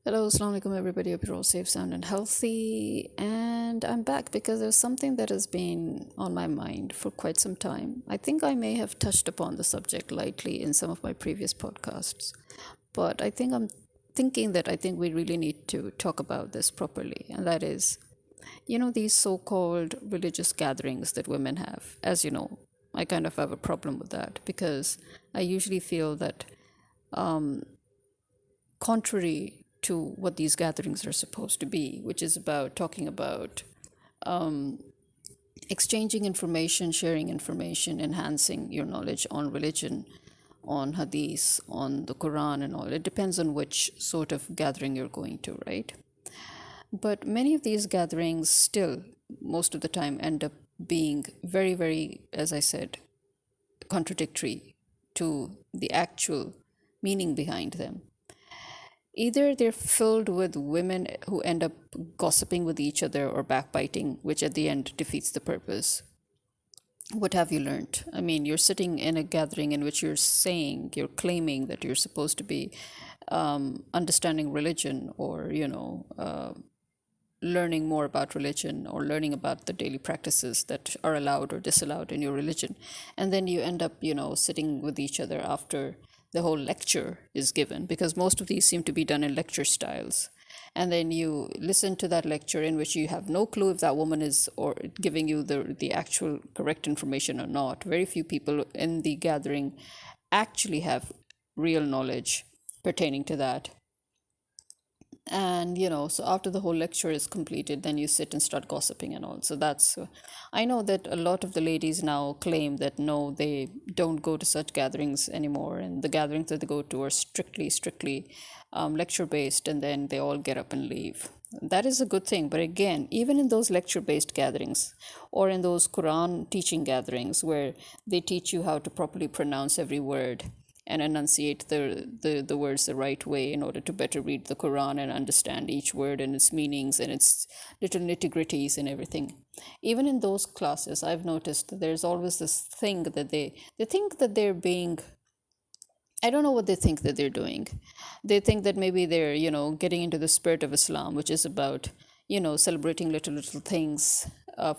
Hello, assalamu alaikum everybody. Hope you're all safe, sound, and healthy. And I'm back because there's something that has been on my mind for quite some time. I think I may have touched upon the subject lightly in some of my previous podcasts, but I'm thinking that I think we really need to talk about this properly. And that is, these so called religious gatherings that women have. As you know, I kind of have a problem with that because I usually feel that contrary to what these gatherings are supposed to be, which is about talking about exchanging information, sharing information, enhancing your knowledge on religion, on hadith, on the Quran, and all. It depends on which sort of gathering you're going to, right? But many of these gatherings still, most of the time, end up being very, very, as I said, contradictory to the actual meaning behind them. Either they're filled with women who end up gossiping with each other or backbiting, which at the end defeats the purpose. What have you learned? I mean, you're sitting in a gathering in which you're claiming that you're supposed to be understanding religion or, learning more about religion or learning about the daily practices that are allowed or disallowed in your religion. And then you end up, sitting with each other after the whole lecture is given, because most of these seem to be done in lecture styles. And then you listen to that lecture in which you have no clue if that woman is or giving you the actual correct information or not. Very few people in the gathering actually have real knowledge pertaining to that. And so after the whole lecture is completed, then you sit and start gossiping and all. So that's I know that a lot of the ladies now claim that no, they don't go to such gatherings anymore, and the gatherings that they go to are strictly lecture based, and then they all get up and leave. That is a good thing, but again, even in those lecture based gatherings or in those Quran teaching gatherings where they teach you how to properly pronounce every word and enunciate the words the right way in order to better read the Quran and understand each word and its meanings and its little nitty-gritties and everything. Even in those classes, I've noticed that there's always this thing that they think that they're being, I don't know what they think that they're doing. They think that maybe they're, getting into the spirit of Islam, which is about, celebrating little things.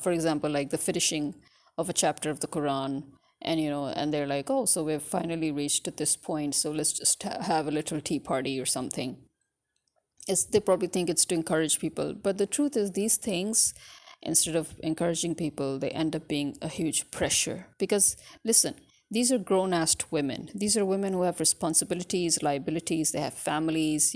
For example, like the finishing of a chapter of the Quran, and they're like, oh, so we've finally reached at this point, so let's just have a little tea party or something. They probably think it's to encourage people, but the truth is, these things, instead of encouraging people, they end up being a huge pressure. Because listen, these are grown-ass women. These are women who have responsibilities, liabilities, they have families.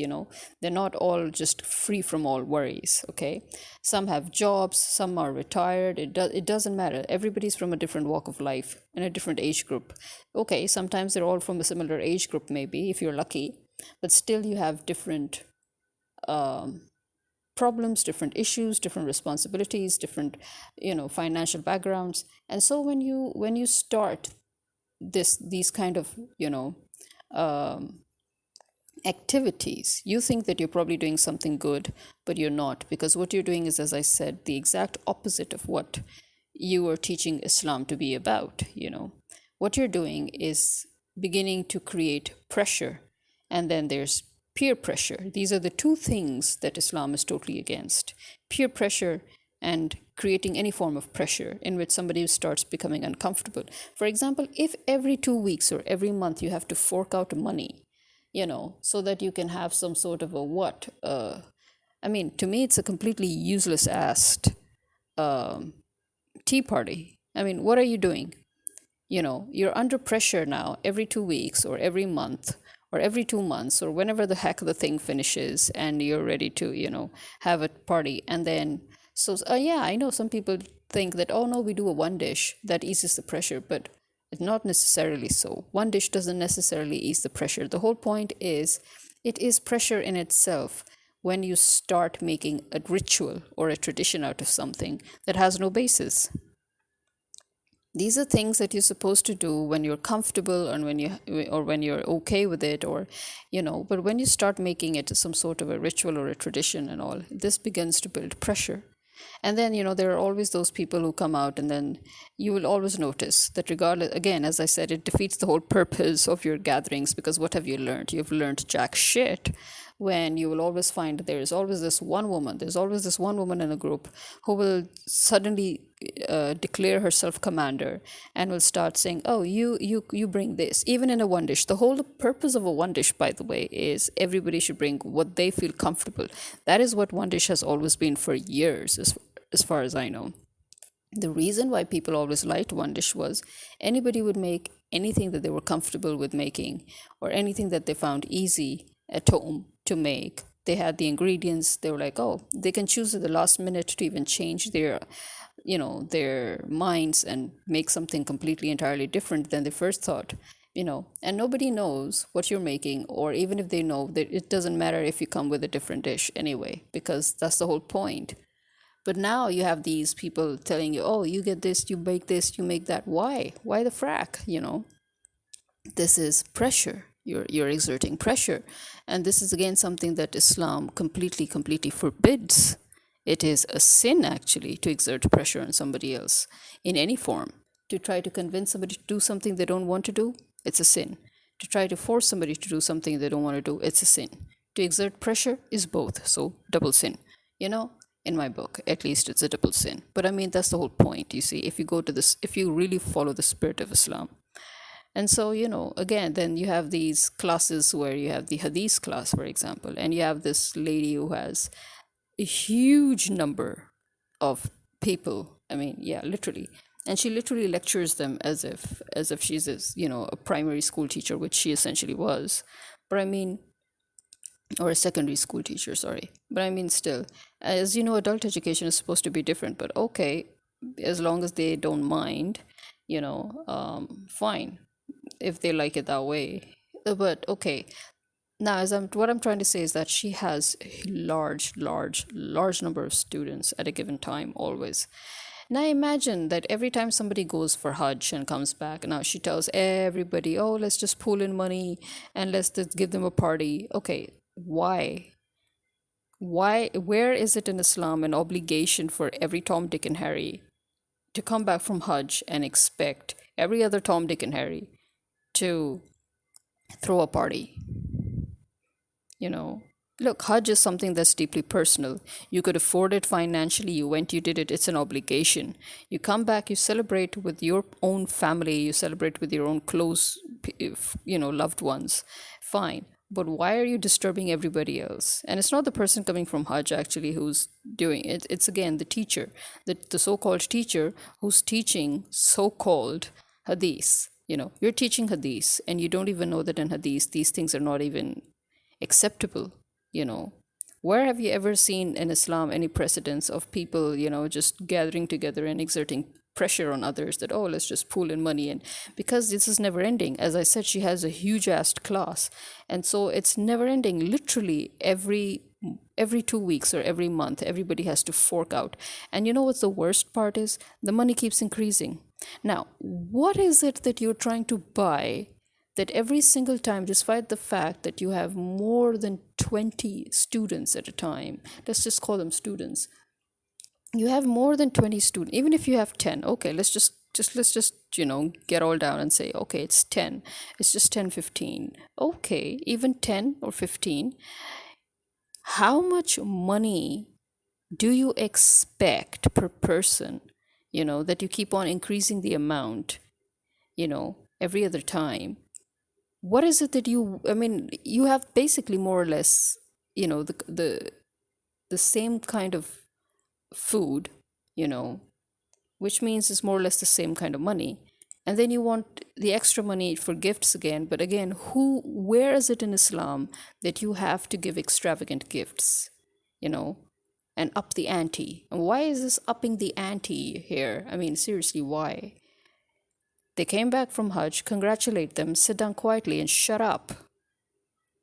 They're not all just free from all worries, okay? Some have jobs, some are retired. It doesn't matter. Everybody's from a different walk of life and a different age group. Okay, sometimes they're all from a similar age group, maybe, if you're lucky, but still you have different problems, different issues, different responsibilities, different financial backgrounds. And so when you start these kind of activities, you think that you're probably doing something good, but you're not, because what you're doing is, as I said, the exact opposite of what you are teaching Islam to be about. What you're doing is beginning to create pressure, and then there's peer pressure. These are the two things that Islam is totally against: peer pressure and creating any form of pressure in which somebody starts becoming uncomfortable. For example, if every 2 weeks or every month you have to fork out money, so that you can have some sort of a what? I mean, to me, it's a completely useless asked tea party. I mean, what are you doing? You're under pressure now every 2 weeks or every month or every 2 months or whenever the heck the thing finishes, and you're ready to, have a party. And then, so yeah, I know some people think that, oh no, we do a one dish that eases the pressure, but it's not necessarily so. One dish doesn't necessarily ease the pressure. The whole point is, it is pressure in itself when you start making a ritual or a tradition out of something that has no basis. These are things that you're supposed to do when you're comfortable and when you're okay with it, or but when you start making it some sort of a ritual or a tradition and all, this begins to build pressure. And then there are always those people who come out, and then you will always notice that, regardless, again, as I said, it defeats the whole purpose of your gatherings, because what have you learned? You've learned jack shit. when you will always find there's always this one woman, there's always this one woman in a group who will suddenly declare herself commander and will start saying, oh, you bring this, even in a one dish. The whole purpose of a one dish, by the way, is everybody should bring what they feel comfortable. That is what one dish has always been for years, as far as I know. The reason why people always liked one dish was anybody would make anything that they were comfortable with making, or anything that they found easy at home to make. They had the ingredients. They were like, oh, they can choose at the last minute to even change their minds and make something completely entirely different than they first thought. And nobody knows what you're making, or even if they know, that it doesn't matter if you come with a different dish anyway, because that's the whole point. But now you have these people telling you, oh, you get this, you bake this, you make that. Why? Why the frack? This is pressure. You're exerting pressure. And this is again something that Islam completely forbids. It is a sin, actually, to exert pressure on somebody else in any form. To try to convince somebody to do something they don't want to do, it's a sin. To try to force somebody to do something they don't want to do, it's a sin. To exert pressure is both, so double sin. In my book, at least, it's a double sin. But I mean, that's the whole point, you see, if you go to this, if you really follow the spirit of Islam. And so, again, then you have these classes where you have the Hadith class, for example, and you have this lady who has a huge number of people. I mean, yeah, literally. And she literally lectures them as if she's a primary school teacher, which she essentially was. But I mean, or a secondary school teacher, sorry. But I mean, still, as you know, adult education is supposed to be different, but okay, as long as they don't mind, fine, if they like it that way. But okay, now what I'm trying to say is that she has a large number of students at a given time, always. Now imagine that every time somebody goes for Hajj and comes back, now she tells everybody, oh, let's just pool in money and let's just give them a party. Okay, why? Where is it in Islam an obligation for every Tom, Dick, and Harry to come back from Hajj and expect every other Tom, Dick, and Harry to throw a party? Look, Hajj is something that's deeply personal. You could afford it financially, you went, you did it, it's an obligation. You come back, you celebrate with your own family, you celebrate with your own close, loved ones. Fine. But why are you disturbing everybody else? And it's not the person coming from Hajj actually who's doing it. It's again the teacher, the so-called teacher who's teaching so-called Hadith. You're teaching Hadith and you don't even know that in Hadith these things are not even acceptable. Where have you ever seen in Islam any precedents of people, just gathering together and exerting pressure on others that, oh, let's just pool in money? And because this is never ending, as I said, she has a huge ass class, and so it's never ending. Literally every 2 weeks or every month, everybody has to fork out. And you know what's the worst part is? The money keeps increasing. Now, what is it that you're trying to buy that every single time, despite the fact that you have more than 20 students at a time, let's just call them students, you have more than 20 students, even if you have 10, okay, let's just get all down and say, okay, it's 10, it's just 10, 15, okay, even 10 or 15, how much money do you expect per person, that you keep on increasing the amount, every other time? What is it that you have basically more or less, the same kind of food, which means it's more or less the same kind of money. And then you want the extra money for gifts again. But again, where is it in Islam that you have to give extravagant gifts, and up the ante? And why is this upping the ante here? I mean, seriously, why? They came back from Hajj, congratulate them, sit down quietly and shut up.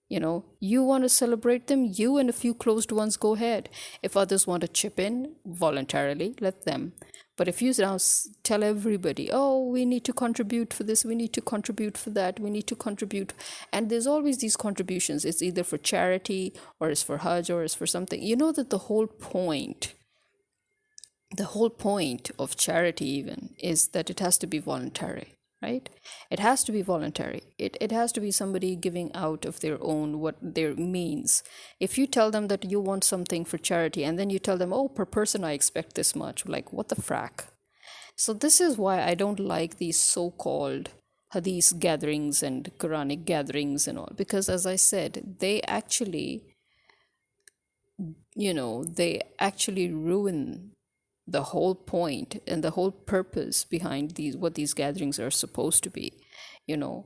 You want to celebrate them, you and a few closed ones go ahead. If others want to chip in voluntarily, let them. But if you now tell everybody, oh, we need to contribute for this, we need to contribute for that, we need to contribute. And there's always these contributions. It's either for charity or it's for Hajj or it's for something. You know that the whole point of charity even is that it has to be voluntary, right? It has to be voluntary. It has to be somebody giving out of their own, what their means. If you tell them that you want something for charity and then you tell them, oh, per person I expect this much, like, what the frack? So this is why I don't like these so-called hadith gatherings and Quranic gatherings and all, because as I said, they actually ruin the whole point and the whole purpose behind these, what these gatherings are supposed to be. you know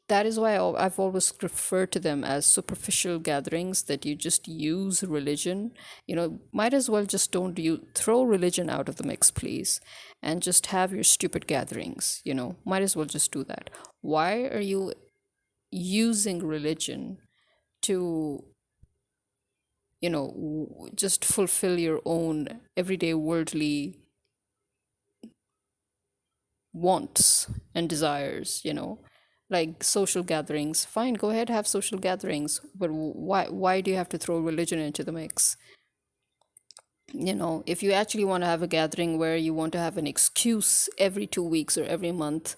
that is why I've always referred to them as superficial gatherings, that you just use religion. Might as well just don't you throw religion out of the mix, please, and just have your stupid gatherings. Might as well just do that. Why are you using religion to just fulfill your own everyday worldly wants and desires? Like social gatherings, fine, go ahead, have social gatherings, but why do you have to throw religion into the mix? If you actually want to have a gathering where you want to have an excuse every 2 weeks or every month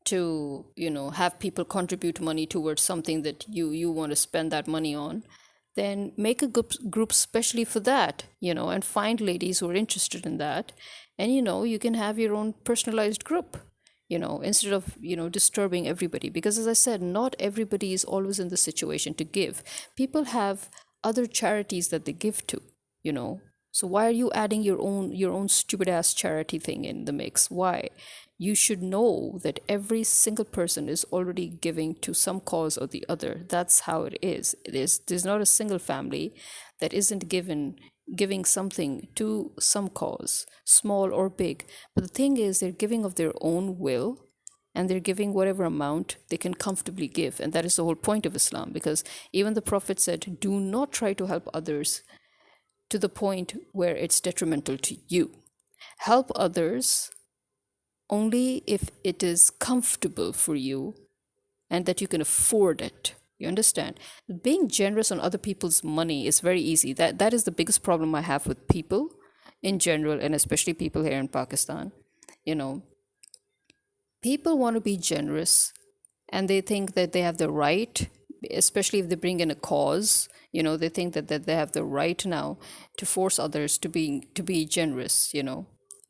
to have people contribute money towards something that you want to spend that money on, then make a group specially for that, and find ladies who are interested in that. And you can have your own personalized group, instead of disturbing everybody, because as I said, not everybody is always in the situation to give. People have other charities that they give to, you know so why are you adding your own stupid ass charity thing in the mix? Why? You should know that every single person is already giving to some cause or the other. That's how it is. There's not a single family that isn't giving something to some cause, small or big. But the thing is, they're giving of their own will, and they're giving whatever amount they can comfortably give. And that is the whole point of Islam, because even the Prophet said, do not try to help others to the point where it's detrimental to you. Help others only if it is comfortable for you and that you can afford it. You understand? Being generous on other people's money is very easy. That is the biggest problem I have with people in general, and especially people here in Pakistan. You know, people want to be generous and they think that they have the right, especially if they bring in a cause. They think that they have the right now to force others to be generous,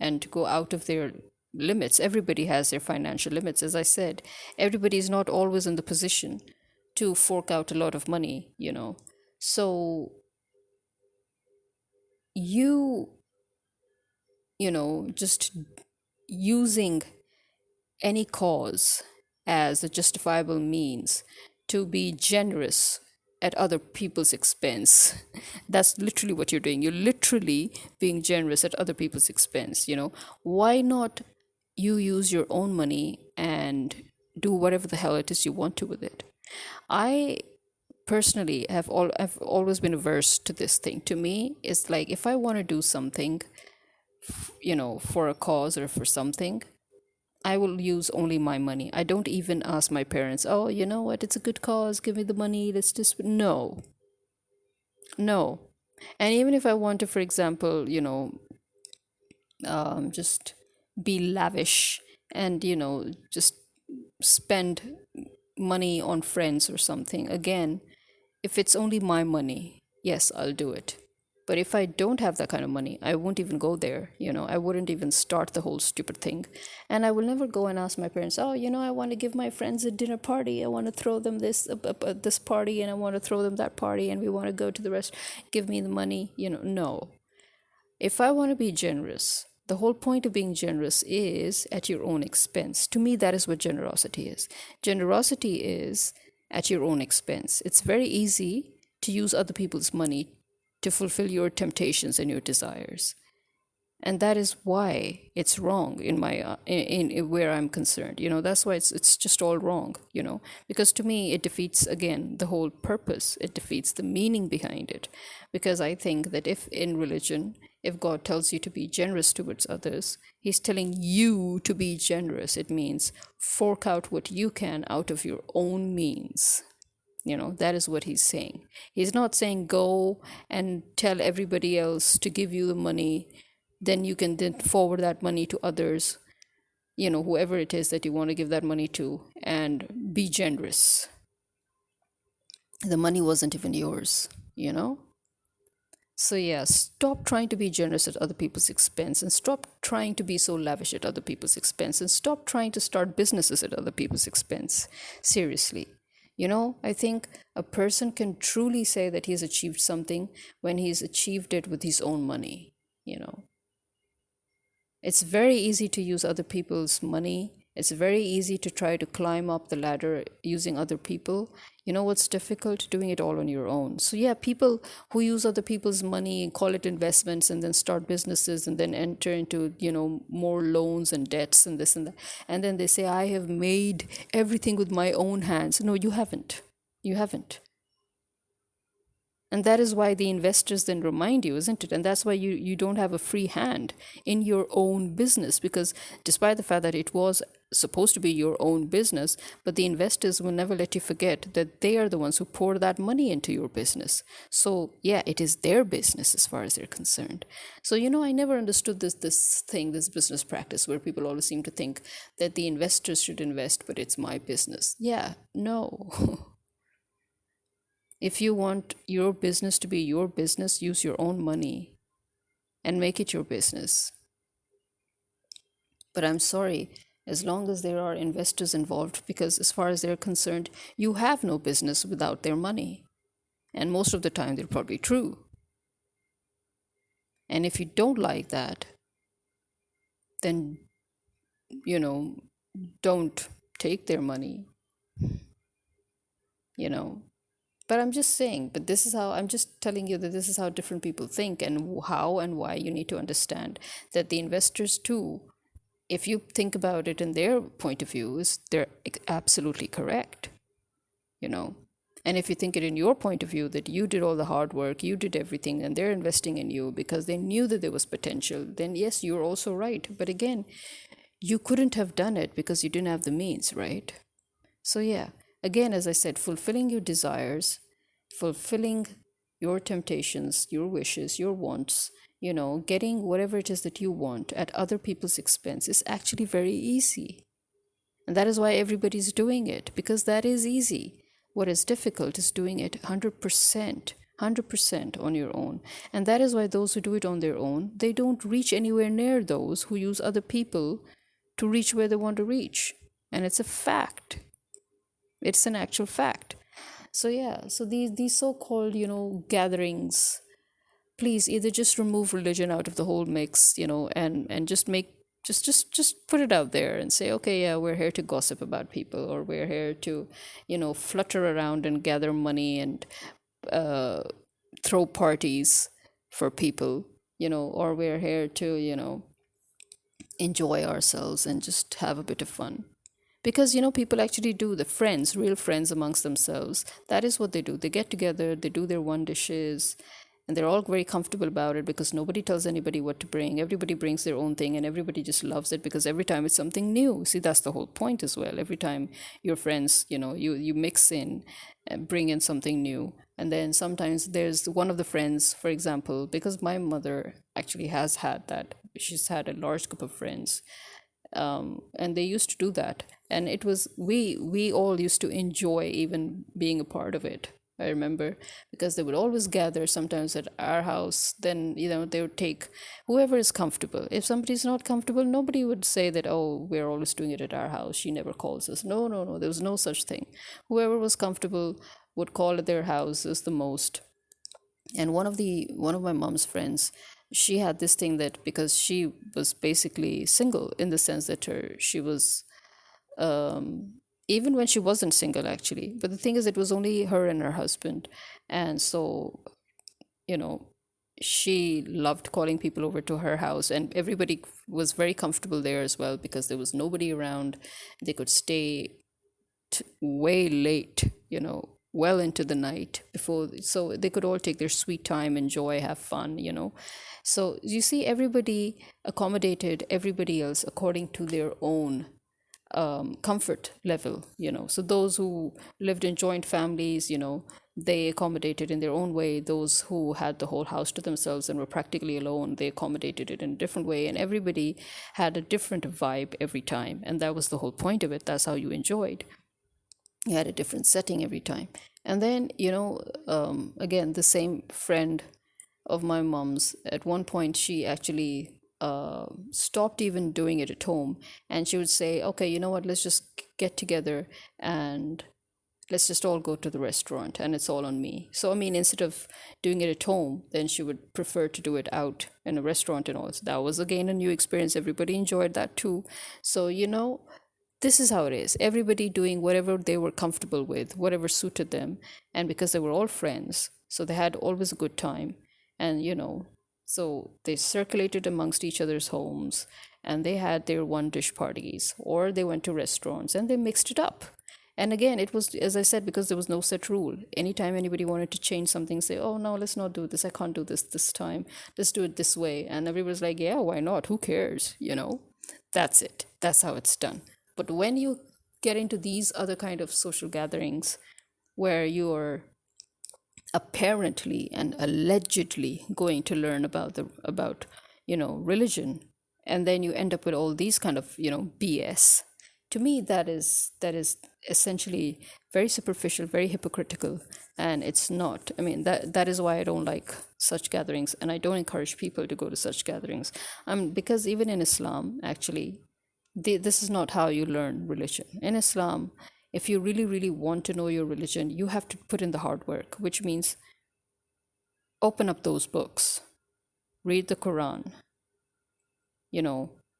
and to go out of their limits. Everybody has their financial limits. As I said, everybody is not always in the position to fork out a lot of money. So you just using any cause as a justifiable means to be generous at other people's expense. That's literally what you're doing. You're literally being generous at other people's expense. Why not you use your own money and do whatever the hell it is you want to with it? I personally have always been averse to this thing. To me, it's like, if I want to do something, for a cause or for something, I will use only my money. I don't even ask my parents, oh, you know what, it's a good cause, give me the money, let's just. No, no. And even if I want to, for example, just be lavish and, just spend money on friends or something, again, if it's only my money, yes, I'll do it. But if I don't have that kind of money, I won't even go there. I wouldn't even start the whole stupid thing. And I will never go and ask my parents, oh, I want to give my friends a dinner party. I want to throw them this party, and I want to throw them that party, and we want to go to the rest. Give me the money. No. If I want to be generous, the whole point of being generous is at your own expense. To me, that is what generosity is. Generosity is at your own expense. It's very easy to use other people's money to fulfill your temptations and your desires. And that is why it's wrong in my in where I'm concerned. That's why it's just all wrong. Because to me it defeats, again, the whole purpose. It defeats the meaning behind it. Because I think that if in religion, if God tells you to be generous towards others, he's telling you to be generous. It means fork out what you can out of your own means. That is what he's saying. He's not saying go and tell everybody else to give you the money, then you can then forward that money to others. whoever it is that you want to give that money to, and be generous. The money wasn't even yours, you know? So, yeah, stop trying to be generous at other people's expense, and stop trying to be so lavish at other people's expense, and stop trying to start businesses at other people's expense. Seriously. I think a person can truly say that he has achieved something when he's achieved it with his own money, you know. It's very easy to use other people's money. It's very easy to try to climb up the ladder using other people. You know what's difficult? Doing it all on your own. So, yeah, people who use other people's money and call it investments and then start businesses and then enter into, more loans and debts and this and that. And then they say, I have made everything with my own hands. No, you haven't. You haven't. And that is why the investors then remind you, isn't it? And that's why you don't have a free hand in your own business, because despite the fact that it was supposed to be your own business, but the investors will never let you forget that they are the ones who pour that money into your business. So yeah, it is their business as far as they're concerned. So I never understood this business practice where people always seem to think that the investors should invest, but it's my business. Yeah, no. If you want your business to be your business, use your own money and make it your business. But I'm sorry, as long as there are investors involved, because as far as they're concerned, you have no business without their money. And most of the time, they're probably true. And if you don't like that, then, don't take their money, you know. But I'm just saying, but this is how I'm just telling you that this is how different people think, and how and why you need to understand that the investors too, if you think about it in their point of view, is they're absolutely correct, you know. And if you think it in your point of view, that you did all the hard work, you did everything, and they're investing in you because they knew that there was potential, then yes, you're also right. But again, you couldn't have done it because you didn't have the means, right? So, yeah, again, as I said, fulfilling your desires, fulfilling your temptations, your wishes, your wants, getting whatever it is that you want at other people's expense is actually very easy. And that is why everybody's doing it, because that is easy. What is difficult is doing it 100% on your own. And that is why those who do it on their own, they don't reach anywhere near those who use other people to reach where they want to reach. And it's a fact. It's an actual fact. So yeah, so these so-called, gatherings, please either just remove religion out of the whole mix, and just make just put it out there and say, okay, yeah, we're here to gossip about people, or we're here to, flutter around and gather money and uh, throw parties for people, or we're here to, enjoy ourselves and just have a bit of fun. Because people actually do, the friends, real friends amongst themselves, that is what they do. They get together, they do their one dishes, and they're all very comfortable about it because nobody tells anybody what to bring. Everybody brings their own thing, and everybody just loves it because every time it's something new. See, that's the whole point as well. Every time your friends, you mix in and bring in something new. And then sometimes there's one of the friends, for example, because my mother actually has had that, she's had a large group of friends, and they used to do that, and it was, we all used to enjoy even being a part of it. I remember, because they would always gather sometimes at our house. Then they would take whoever is comfortable. If somebody's not comfortable, nobody would say that, oh, we're always doing it at our house, she never calls us. No, no, no, there was no such thing. Whoever was comfortable would call at their houses the most. And one of my mom's friends, she had this thing that, because she was basically single, in the sense that she was, even when she wasn't single actually, but the thing is, it was only her and her husband. And so, you know she loved calling people over to her house, and everybody was very comfortable there as well, because there was nobody around. They could stay way late, well into the night before, so they could all take their sweet time, enjoy, have fun. So you see, everybody accommodated everybody else according to their own comfort level. So those who lived in joint families, They accommodated in their own way those who had the whole house to themselves and were practically alone. They accommodated it in a different way, and everybody had a different vibe every time. And that was the whole point of it. That's how you enjoyed. You had a different setting every time. And then, again, the same friend of my mom's, at one point, she actually stopped even doing it at home. And she would say, okay, you know what, let's just get together and let's just all go to the restaurant and it's all on me. So, I mean, instead of doing it at home, then she would prefer to do it out in a restaurant and all. So that was again a new experience. Everybody enjoyed that too. So, this is how it is. Everybody doing whatever they were comfortable with, whatever suited them. And because they were all friends, so they had always a good time. And, so they circulated amongst each other's homes and they had their one dish parties or they went to restaurants and they mixed it up. And again, it was, as I said, because there was no set rule. Anytime anybody wanted to change something, say, oh, no, let's not do this. I can't do this time. Let's do it this way. And everybody's like, yeah, why not? Who cares? That's it. That's how it's done. But when you get into these other kind of social gatherings where you're apparently and allegedly going to learn about religion, and then you end up with all these kind of BS, to me that is essentially very superficial, very hypocritical, and it's not. I mean, that is why I don't like such gatherings, and I don't encourage people to go to such gatherings. Because even in Islam, actually, this is not how you learn religion. In Islam, if you really, really want to know your religion, you have to put in the hard work, which means open up those books, read the Quran,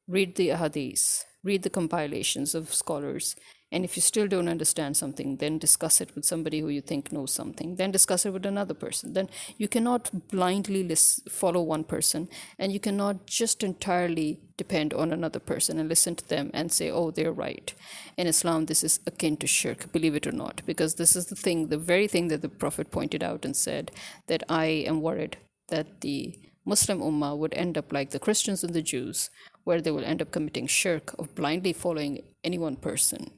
read the Hadith, read the compilations of scholars. And if you still don't understand something, then discuss it with somebody who you think knows something. Then discuss it with another person. Then you cannot blindly follow one person, and you cannot just entirely depend on another person and listen to them and say, oh, they're right. In Islam, this is akin to shirk, believe it or not, because this is the very thing that the Prophet pointed out and said that I am worried that the Muslim Ummah would end up like the Christians and the Jews, where they will end up committing shirk of blindly following any one person.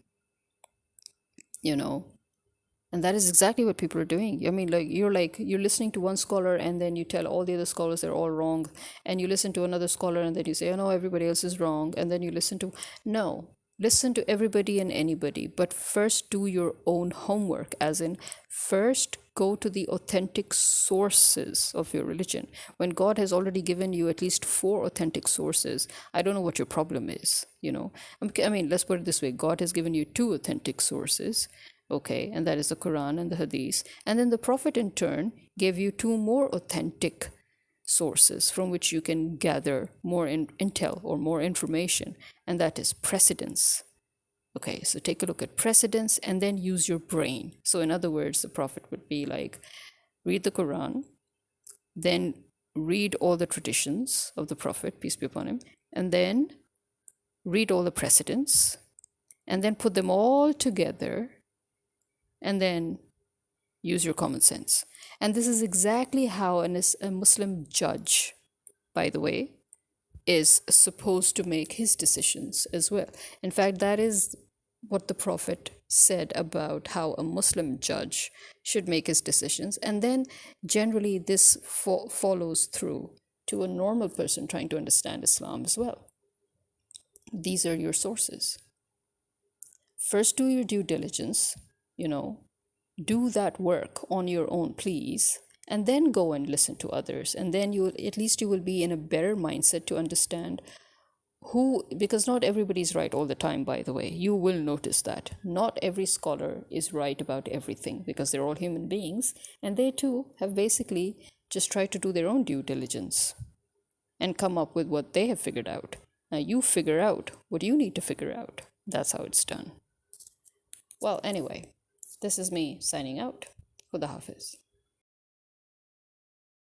And that is exactly what people are doing. I mean, you're listening to one scholar and then you tell all the other scholars they're all wrong, and you listen to another scholar and then you say, oh no, everybody else is wrong, and then you listen to everybody and anybody, but first do your own homework, as in first go to the authentic sources of your religion. When God has already given you at least 4 authentic sources, I don't know what your problem is. I mean, let's put it this way. God has given you 2 authentic sources, okay, and that is the Quran and the Hadith. And then the Prophet in turn gave you 2 more authentic sources from which you can gather more intel or more information, and that is precedence. Okay, so take a look at precedence and then use your brain. So in other words, the Prophet would be like, read the Quran, then read all the traditions of the Prophet, peace be upon him, and then read all the precedents, and then put them all together, and then use your common sense. And this is exactly how a Muslim judge, by the way, is supposed to make his decisions as well. In fact, that is what the Prophet said about how a Muslim judge should make his decisions. And then generally this follows through to a normal person trying to understand Islam as well. These are your sources. First, do your due diligence, do that work on your own, please, and then go and listen to others. And then you will be in a better mindset to understand because not everybody's right all the time, by the way. You will notice that not every scholar is right about everything, because they're all human beings, and they too have basically just tried to do their own due diligence and come up with what they have figured out. Now you figure out what you need to figure out. That's how it's done. Well, anyway, this is me signing out. Khuda Hafiz.